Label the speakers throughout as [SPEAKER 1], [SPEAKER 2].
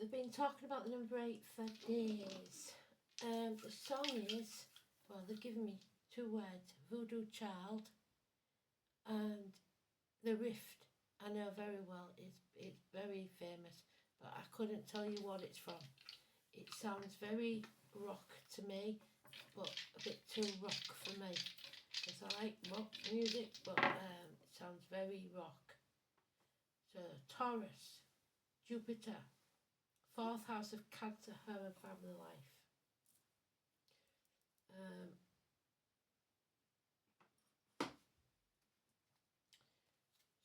[SPEAKER 1] they've been talking about the number 8 for days. The song is, well, they've given me 2 words, Voodoo Child, and the Rift. I know very well, it's very famous, but I couldn't tell you what it's from. It sounds very rock to me, but a bit too rock for me, because I like rock music, but it sounds very rock. So Taurus, Jupiter, 4th house of Cancer, home and family life.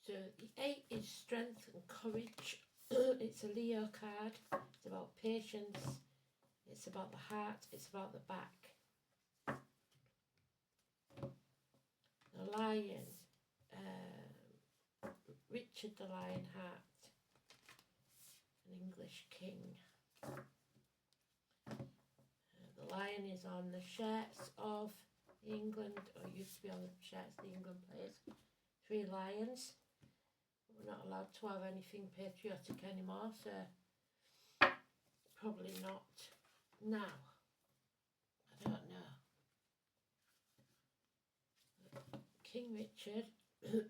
[SPEAKER 1] So the 8 is strength and courage. It's a Leo card. It's about patience. It's about the heart. It's about the back. The Lion. Richard the Lionheart. An English king. The lion is on the shirts of England, or used to be on the shirts of the England players. 3 lions. We're not allowed to have anything patriotic anymore, so probably not now. I don't know. King Richard, the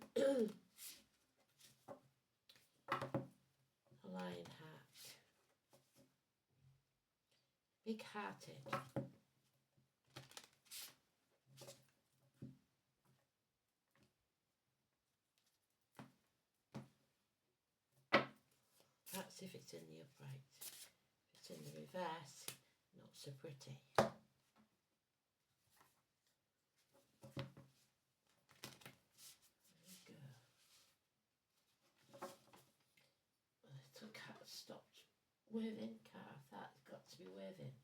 [SPEAKER 1] Lionheart, big-hearted. That's if it's in the upright. If it's in the reverse, not so pretty. There we go. The little cat stopped waving. Cat, I thought it's got to be waving.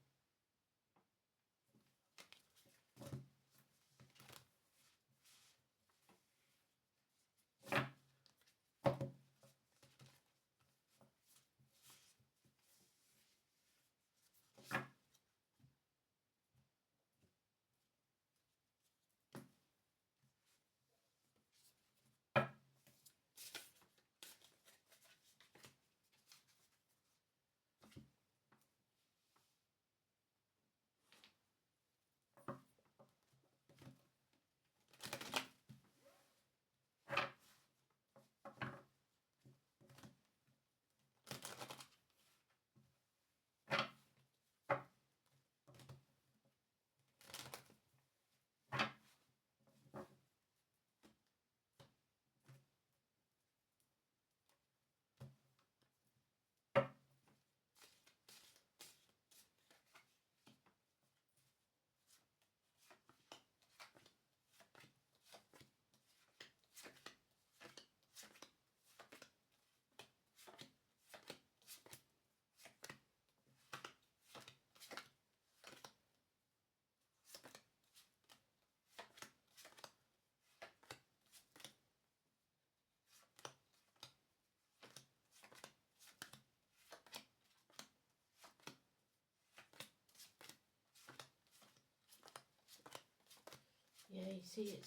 [SPEAKER 1] Yeah, you see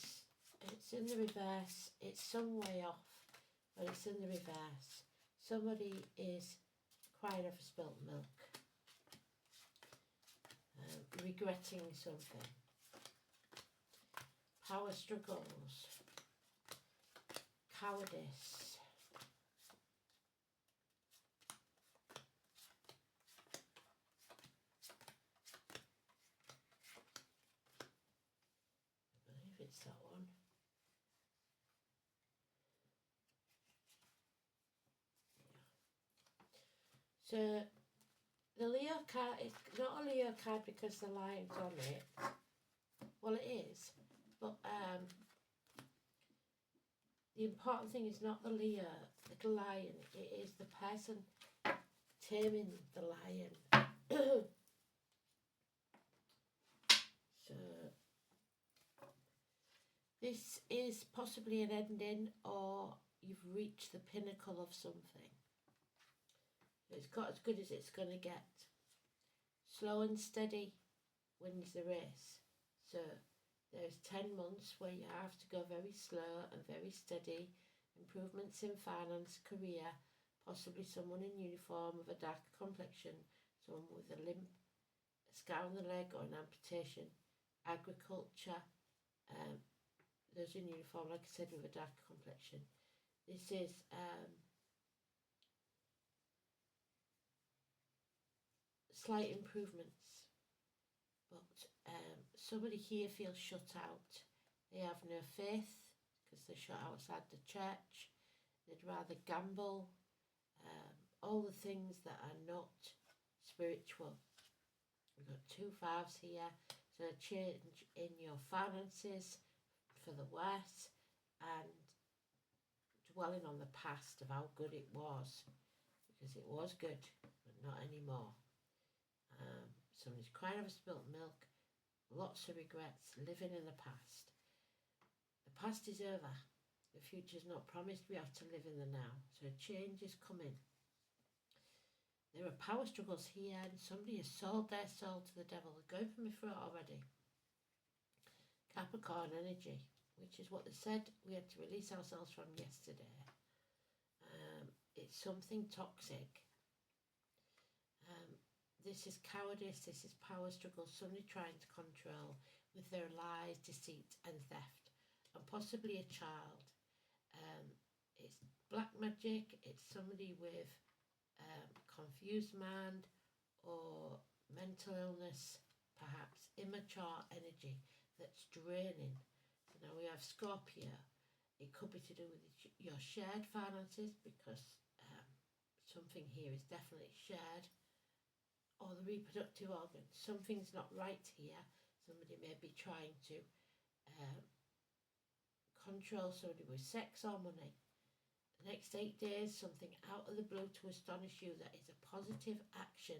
[SPEAKER 1] it's in the reverse. It's some way off, but it's in the reverse. Somebody is crying over spilt milk, regretting something. Power struggles, cowardice. I believe it's that one. So the Leo card is not a Leo card because the lion's on it. Well, it is, but the important thing is not the Leo, the lion. It is the person taming the lion. So this is possibly an ending, or you've reached the pinnacle of something. It's got as good as it's going to get. Slow and steady wins the race. So there's 10 months where you have to go very slow and very steady. Improvements in finance, career, possibly someone in uniform of a darker complexion, someone with a limp, a scar on the leg or an amputation, agriculture, those in uniform, like I said, with a darker complexion. This is slight improvements, but somebody here feels shut out. They have no faith because they're shut outside the church. They'd rather gamble, all the things that are not spiritual. We've got 2 5s here, so a change in your finances for the worse, and dwelling on the past of how good it was, because it was good, but not anymore. Somebody's crying over spilt milk, lots of regrets, living in the past. The past is over. The future's not promised. We have to live in the now. So change is coming. There are power struggles here, and somebody has sold their soul to the devil. They're going for my throat already. Capricorn energy, which is what they said we had to release ourselves from yesterday. It's something toxic. This is cowardice, this is power struggle, somebody trying to control with their lies, deceit and theft, and possibly a child. It's black magic, it's somebody with confused mind or mental illness, perhaps immature energy that's draining. So now we have Scorpio. It could be to do with your shared finances, because something here is definitely shared, or the reproductive organ. Something's not right here. Somebody may be trying to control somebody with sex or money. The next 8 days, something out of the blue to astonish you that is a positive action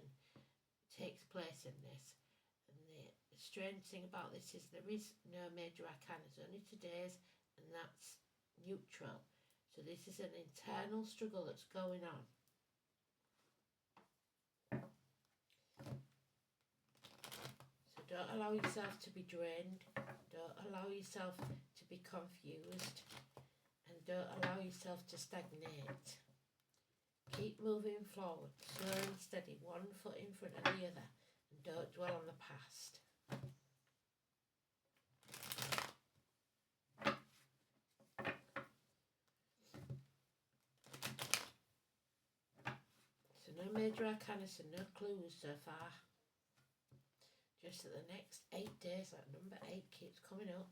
[SPEAKER 1] takes place in this. And the strange thing about this is there is no major arcana. It's only 2 days, and that's neutral. So this is an internal struggle that's going on. So don't allow yourself to be drained. Don't allow yourself to be confused. And don't allow yourself to stagnate. Keep moving forward, slow and steady, 1 foot in front of the other, and don't dwell on the past. So no major arcana, so no clues so far. Just that the next 8 days, that number 8 keeps coming up,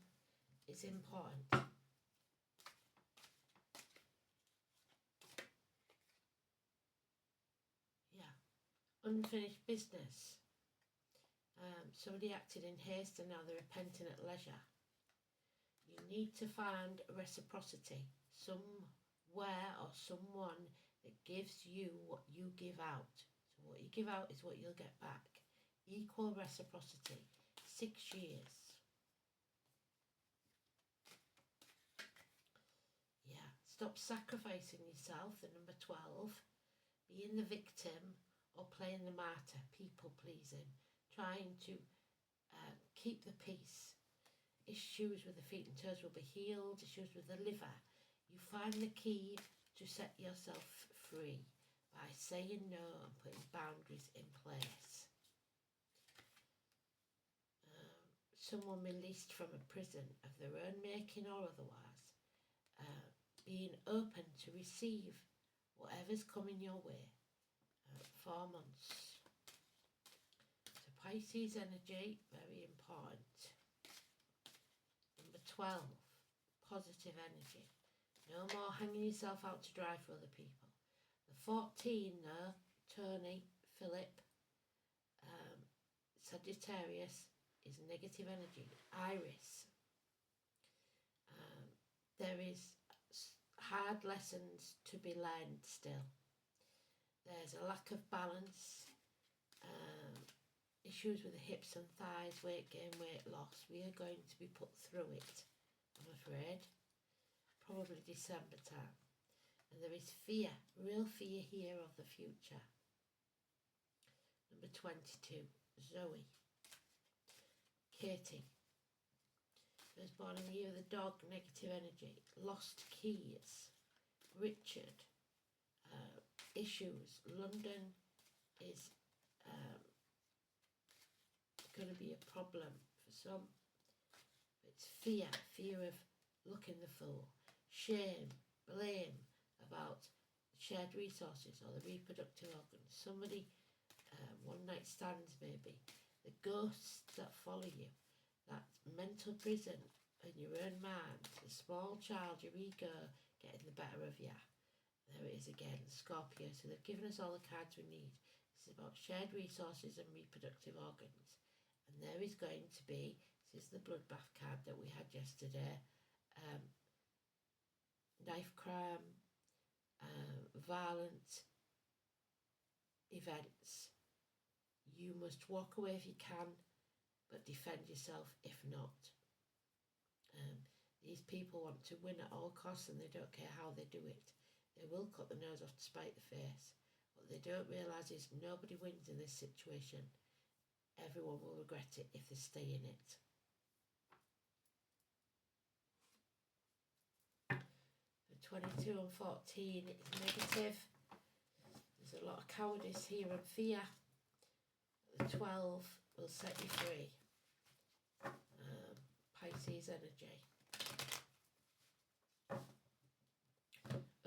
[SPEAKER 1] is important. Unfinished business. Somebody acted in haste and now they're repenting at leisure. You need to find reciprocity somewhere or someone that gives you what you give out. So what you give out is what you'll get back. Equal reciprocity. 6 years. Yeah. Stop sacrificing yourself, the number 12. Being the victim or playing the martyr, people pleasing, trying to keep the peace. Issues with the feet and toes will be healed, issues with the liver. You find the key to set yourself free by saying no and putting boundaries in place. Someone released from a prison of their own making or otherwise, being open to receive whatever's coming your way. 4 months. So Pisces energy, very important. Number 12, positive energy. No more hanging yourself out to dry for other people. The 14 though, Tony, Philip, Sagittarius is negative energy. Iris. There is hard lessons to be learned still. There's a lack of balance, issues with the hips and thighs, weight gain, weight loss. We are going to be put through it, I'm afraid. Probably December time. And there is fear, real fear here of the future. Number 22, Zoe. Katie. Was born in the year of the dog, negative energy. Lost keys. Richard. issues. London is going to be a problem for some. It's fear of looking the fool, shame, blame about shared resources or the reproductive organs. Somebody, one night stands maybe, the ghosts that follow you, that mental prison in your own mind, the small child, your ego getting the better of you. There it is again, Scorpio. So they've given us all the cards we need. This is about shared resources and reproductive organs. And there is going to be, this is the bloodbath card that we had yesterday, knife crime, violent events. You must walk away if you can, but defend yourself if not. These people want to win at all costs and they don't care how they do it. They will cut the nose off to spite the face. What they don't realise is nobody wins in this situation. Everyone will regret it if they stay in it. The 22 and 14 is negative. There's a lot of cowardice here and fear. The 12 will set you free. Pisces energy.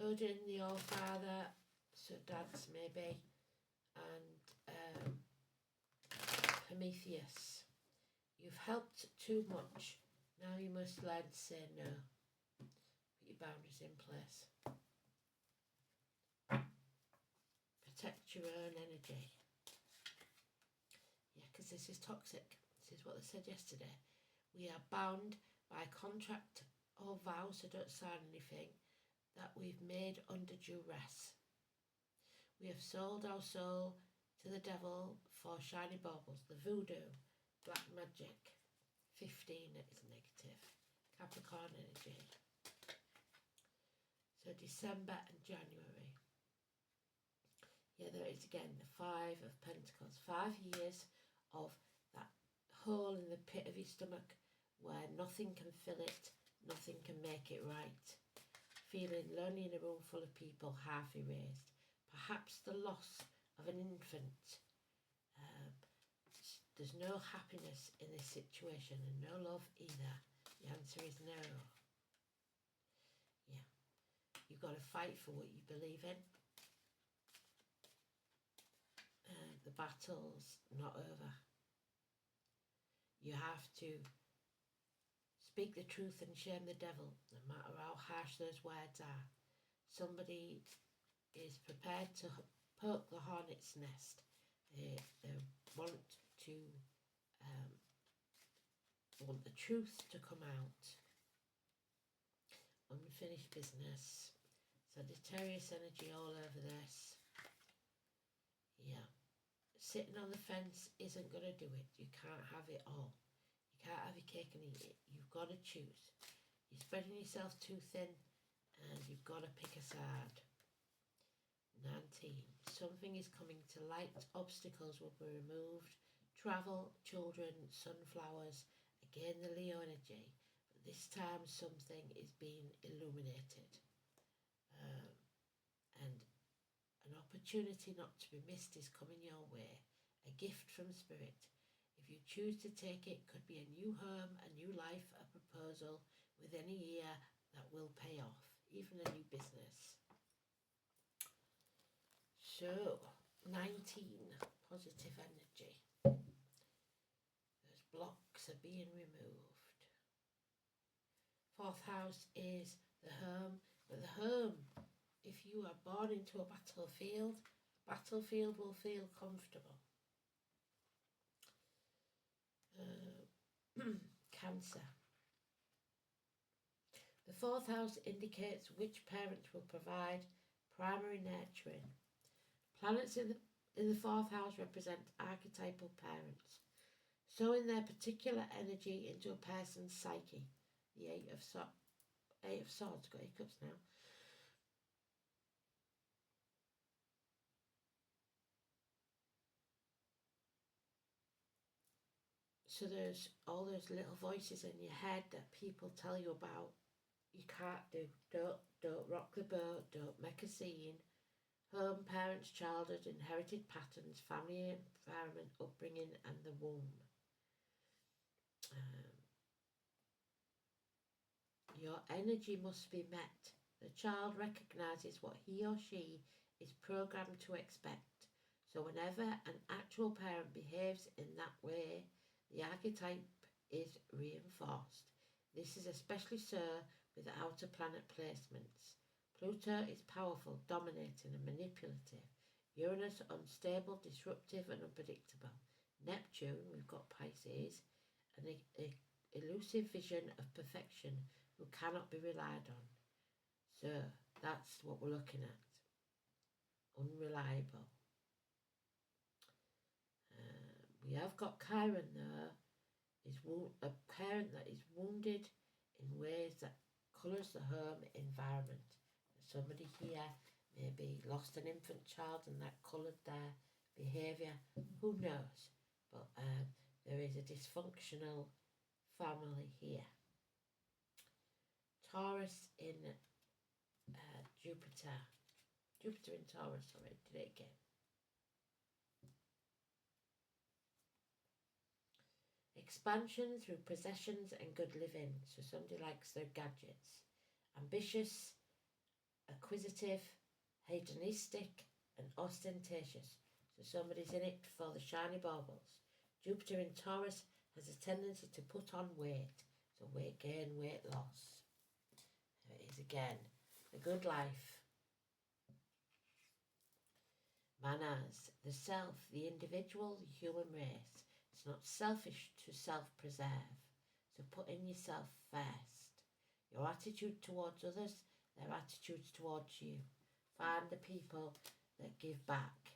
[SPEAKER 1] Odin, the All-Father, so dads maybe, and Prometheus. You've helped too much. Now you must learn to say no. Put your boundaries in place. Protect your own energy. Yeah, because this is toxic. This is what they said yesterday. We are bound by contract or vow, so don't sign anything, that we've made under duress. We have sold our soul to the devil for shiny baubles, the voodoo, black magic. 15 is negative. Capricorn energy. So December and January. Yeah, there it is again, the 5 of Pentacles. 5 years of that hole in the pit of your stomach where nothing can fill it, nothing can make it right. Feeling lonely in a room full of people, half erased. Perhaps the loss of an infant. There's no happiness in this situation and no love either. The answer is no. Yeah. You've got to fight for what you believe in. The battle's not over. You have to speak the truth and shame the devil, no matter how harsh those words are. Somebody is prepared to poke the hornet's nest. They want to want the truth to come out. Unfinished business. Sagittarius energy all over this. Yeah. Sitting on the fence isn't going to do it. You can't have it all. You can't have your cake and eat it. You've got to choose. You're spreading yourself too thin and you've got to pick a side. 19. Something is coming to light. Obstacles will be removed. Travel, children, sunflowers. Again, the Leo energy. But this time something is being illuminated. And an opportunity not to be missed is coming your way. A gift from Spirit. If you choose to take it, could be a new home, a new life, a proposal within a year that will pay off. Even a new business. So, 19, positive energy. Those blocks are being removed. 4th house is the home, but the home, if you are born into a battlefield will feel comfortable. Cancer. The 4th house indicates which parent will provide primary nurturing. Planets in the 4th house represent archetypal parents, sowing their particular energy into a person's psyche. The 8 of Swords, got hiccups now. So there's all those little voices in your head that people tell you about. You can't do. Don't rock the boat. Don't make a scene. home, parents, childhood, inherited patterns, family environment, upbringing, and the womb. Your energy must be met. The child recognises what he or she is programmed to expect. So whenever an actual parent behaves in that way, the archetype is reinforced. This is especially so with outer planet placements. Pluto is powerful, dominating and manipulative. Uranus unstable, disruptive and unpredictable. Neptune, we've got Pisces, an elusive vision of perfection who cannot be relied on. So that's what we're looking at. Unreliable. We have got Chiron there, is a parent that is wounded in ways that colours the home environment. Somebody here maybe lost an infant child and that coloured their behaviour. Who knows? But there is a dysfunctional family here. Taurus in Jupiter. Jupiter in Taurus, sorry, did it again. Expansion through possessions and good living. So somebody likes their gadgets. Ambitious, acquisitive, hedonistic and ostentatious. So somebody's in it for the shiny baubles. Jupiter in Taurus has a tendency to put on weight. So weight gain, weight loss. There it is again. The good life. Manas, the self, the individual, the human race. It's not selfish to self-preserve. So put in yourself first. Your attitude towards others, their attitudes towards you. Find the people that give back.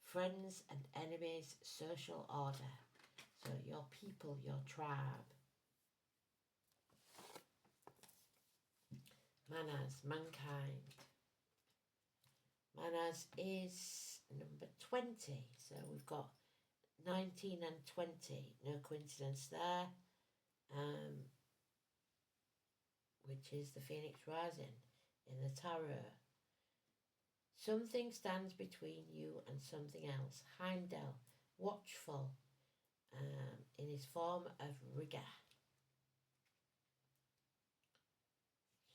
[SPEAKER 1] Friends and enemies, social order. So your people, your tribe. Manas, mankind. Manas is number 20. So we've got 19 and 20. No coincidence there. Which is the Phoenix Rising in the Tarot. Something stands between you and something else. Heimdall, watchful, in his form of rigour.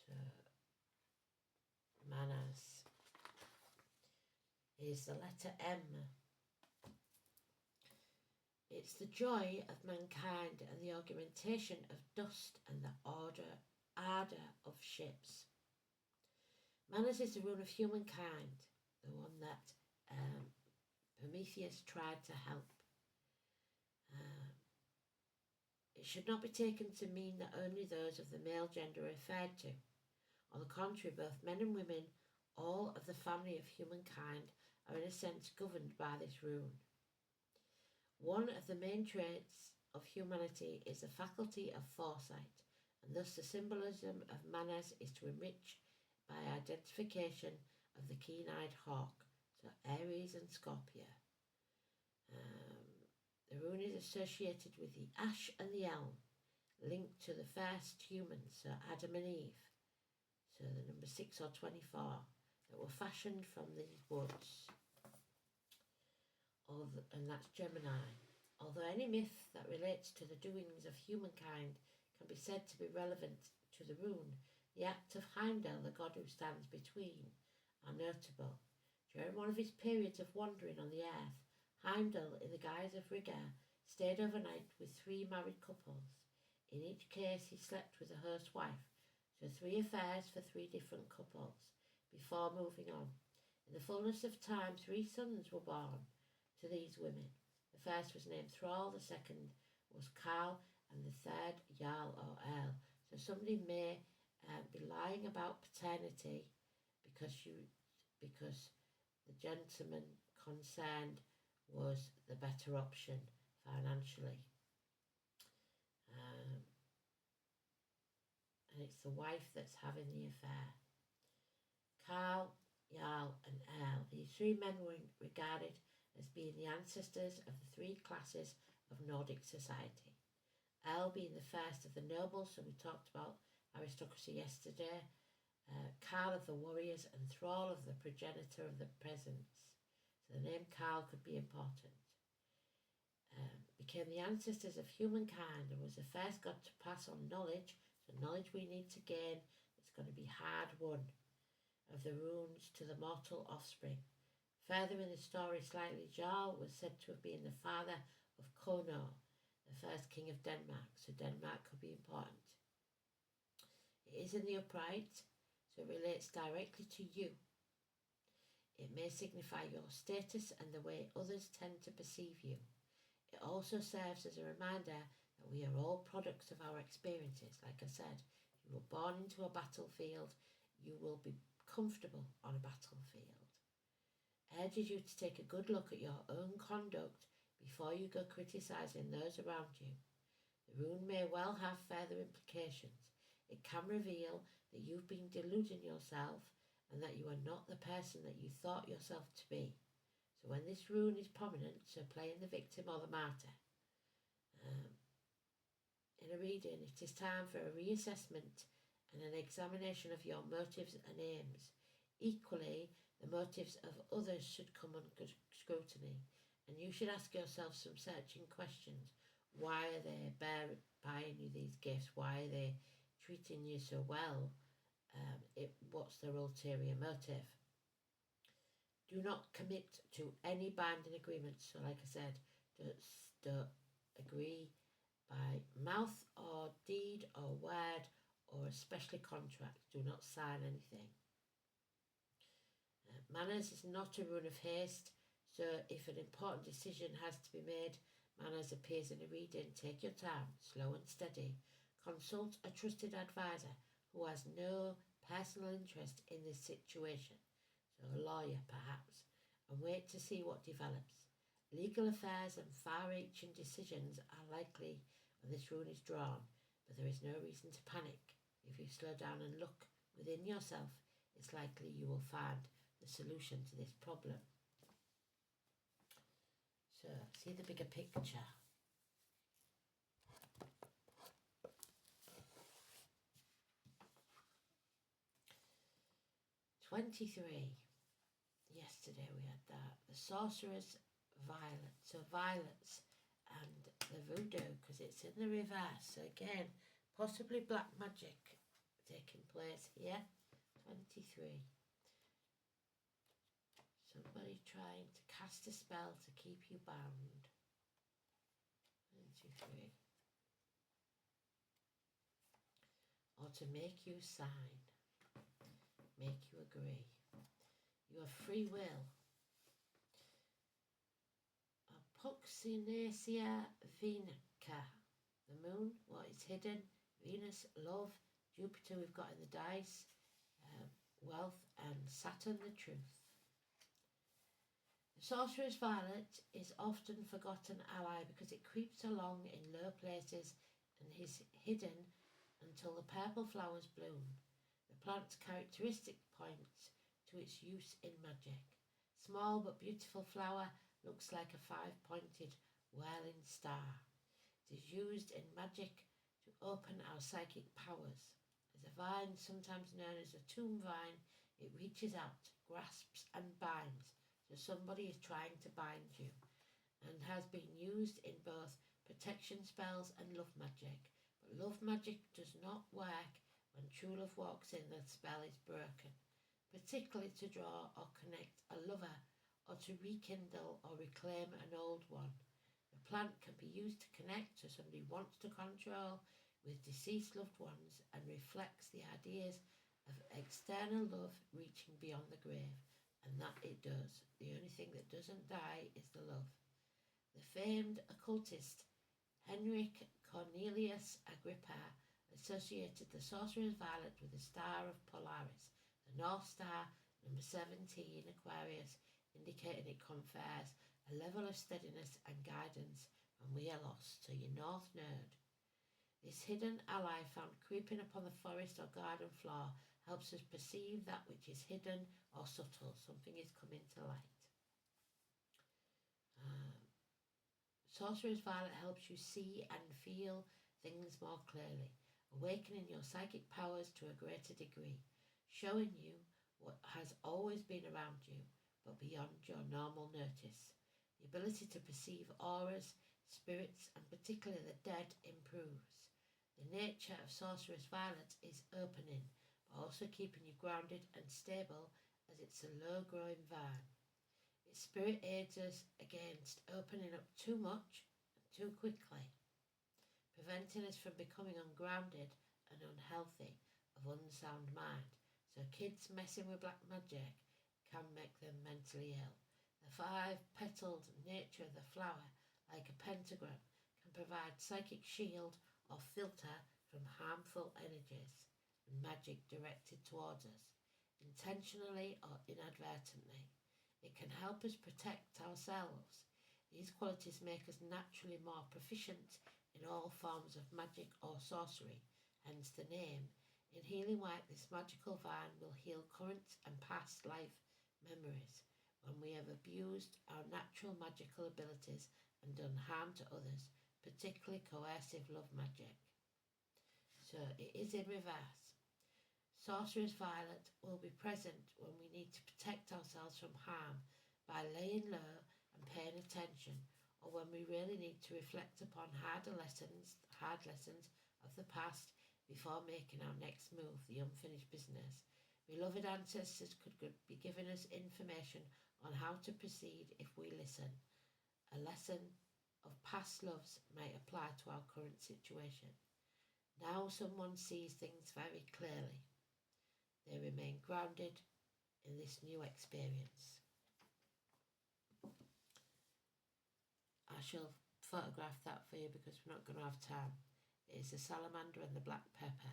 [SPEAKER 1] So, Manas is the letter M. It's the joy of mankind and the augmentation of dust and the ardour of ships. Manas is the rune of humankind, the one that Prometheus tried to help. It should not be taken to mean that only those of the male gender are referred to. On the contrary, both men and women, all of the family of humankind, are in a sense governed by this rune. One of the main traits of humanity is the faculty of foresight, and thus the symbolism of Manas is to enrich by identification of the keen-eyed hawk, so Aries and Scorpio. The rune is associated with the ash and the elm, linked to the first humans, so Adam and Eve, so the number 6 or 24, that were fashioned from these woods. And that's Gemini. Although any myth that relates to the doings of humankind can be said to be relevant to the rune, the act of Heimdall, the god who stands between, are notable. During one of his periods of wandering on the earth, Heimdall, in the guise of rigour, stayed overnight with 3 married couples. In each case, he slept with a host wife, so 3 affairs for 3 different couples, before moving on. In the fullness of time, 3 sons were born to these women. The first was named Thrall, the second was Carl, and the third Jarl or Earl. So somebody may be lying about paternity because the gentleman concerned was the better option financially. And it's the wife that's having the affair. Carl, Jarl and Earl. These 3 men were regarded as being the ancestors of the 3 classes of Nordic society. Earl being the first of the nobles, so we talked about aristocracy yesterday, Carl of the warriors and Thrall of the progenitor of the presence. So the name Carl could be important. Became the ancestors of humankind and was the first god to pass on knowledge, so knowledge we need to gain. It's going to be hard won, of the runes to the mortal offspring. Further in the story slightly, Jarl was said to have been the father of Konor, the first king of Denmark, so Denmark could be important. It is in the upright, so it relates directly to you. It may signify your status and the way others tend to perceive you. It also serves as a reminder that we are all products of our experiences. Like I said, if you were born into a battlefield, you will be comfortable on a battlefield. Urges you to take a good look at your own conduct before you go criticising those around you. The rune may well have further implications. It can reveal that you've been deluding yourself and that you are not the person that you thought yourself to be. So when this rune is prominent, so playing the victim or the martyr, in a reading, it is time for a reassessment and an examination of your motives and aims. Equally, the motives of others should come under scrutiny, and you should ask yourself some searching questions. Why are they buying you these gifts? Why are they treating you so well? What's their ulterior motive? Do not commit to any binding agreements. So like I said, don't agree by mouth or deed or word, or especially contract. Do not sign anything. Manners is not a rune of haste, so if an important decision has to be made, manners appears in a reading. Take your time, slow and steady. Consult a trusted advisor who has no personal interest in this situation, so a lawyer perhaps, and wait to see what develops. Legal affairs and far-reaching decisions are likely when this rune is drawn, but there is no reason to panic. If you slow down and look within yourself, it's likely you will find the solution to this problem. So, see the bigger picture. '23. Yesterday we had that. The Sorcerer's Violet. So violets and the voodoo, because it's in the reverse. So again, possibly black magic taking place here. 23. Somebody trying to cast a spell to keep you bound. 23. Or to make you sign. Make you agree. You have free will. Apoxinacia Venica. The moon, what is hidden. Venus, love. Jupiter, we've got in the dice. Wealth, and Saturn, the truth. The Sorcerer's Violet is often forgotten ally because it creeps along in low places and is hidden until the purple flowers bloom. The plant's characteristic points to its use in magic. Small but beautiful flower looks like a five-pointed whirling star. It is used in magic to open our psychic powers. As a vine, sometimes known as a tomb vine, it reaches out, grasps and binds. So somebody is trying to bind you, and has been used in both protection spells and love magic. But love magic does not work when true love walks in. The spell is broken, particularly to draw or connect a lover, or to rekindle or reclaim an old one. The plant can be used to connect to somebody wants to control with deceased loved ones, and reflects the ideas of external love reaching beyond the grave. And that it does. The only thing that doesn't die is the love. The famed occultist Henrik Cornelius Agrippa associated the Sorcerer's Violet with the star of Polaris, the North Star, number 17, Aquarius, indicating it confers a level of steadiness and guidance when we are lost. So your North Node. This hidden ally found creeping upon the forest or garden floor helps us perceive that which is hidden or subtle. Something is coming to light. Sorcerer's Violet helps you see and feel things more clearly, awakening your psychic powers to a greater degree. showing you what has always been around you, but beyond your normal notice. The ability to perceive auras, spirits, and particularly the dead improves. The nature of Sorceress Violet is opening, but also keeping you grounded and stable as it's a low-growing vine. Its spirit aids us against opening up too much and too quickly, preventing us from becoming ungrounded and unhealthy of unsound mind. So kids messing with black magic can make them mentally ill. The five-petaled nature of the flower, like a pentagram, can provide psychic shield or filter from harmful energies and magic directed towards us, intentionally or inadvertently. It can help us protect ourselves. These qualities make us naturally more proficient in all forms of magic or sorcery, hence the name. In Healing White, this magical vine will heal current and past life memories when we have abused our natural magical abilities and done harm to others, particularly coercive love magic. So it is in reverse. Sorcerer's Violet will be present when we need to protect ourselves from harm by laying low and paying attention, or when we really need to reflect upon hard lessons of the past before making our next move, the unfinished business. Beloved ancestors could be giving us information on how to proceed if we listen. A lesson of past loves may apply to our current situation. Now someone sees things very clearly. They remain grounded in this new experience. I shall photograph that for you because we're not going to have time. It's the salamander and the black pepper.